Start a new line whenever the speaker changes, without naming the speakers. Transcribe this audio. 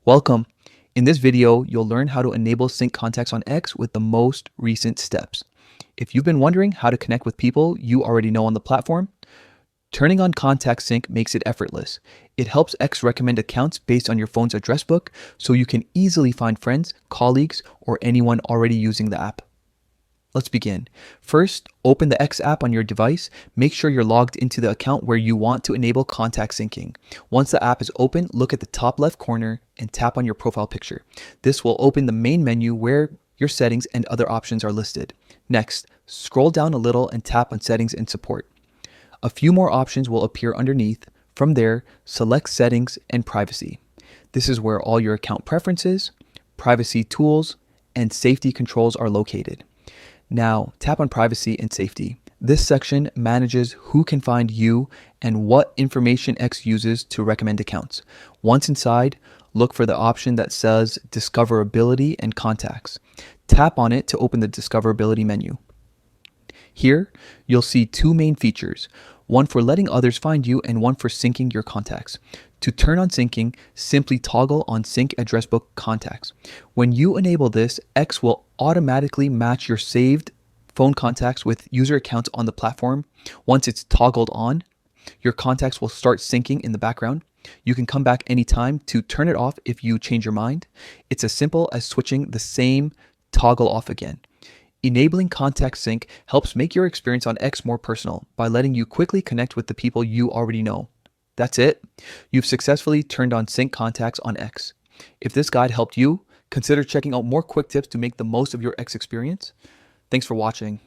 Welcome. In this video, you'll learn how to enable sync contacts on X with the most recent steps. If you've been wondering how to connect with people you already know on the platform, turning on contact sync makes it effortless. It helps X recommend accounts based on your phone's address book so you can easily find friends, colleagues, or anyone already using the app. Let's begin. First, open the X app on your device. Make sure you're logged into the account where you want to enable contact syncing. Once the app is open, look at the top left corner and tap on your profile picture. This will open the main menu where your settings and other options are listed. Next, scroll down a little and tap on Settings and Support. A few more options will appear underneath. From there, select Settings and Privacy. This is where all your account preferences, privacy tools, and safety controls are located. Now, tap on Privacy and Safety. This section manages who can find you and what information X uses to recommend accounts. Once inside, look for the option that says Discoverability and Contacts. Tap on it to open the Discoverability menu. Here, you'll see two main features, one for letting others find you and one for syncing your contacts. To turn on syncing, simply toggle on Sync Address Book Contacts. When you enable this, X will automatically match your saved phone contacts with user accounts on the platform. Once it's toggled on, your contacts will start syncing in the background. You can come back anytime to turn it off if you change your mind. It's as simple as switching the same toggle off again. Enabling contact sync helps make your experience on X more personal by letting you quickly connect with the people you already know. That's it. You've successfully turned on sync contacts on X. If this guide helped you, consider checking out more quick tips to make the most of your X experience. Thanks for watching.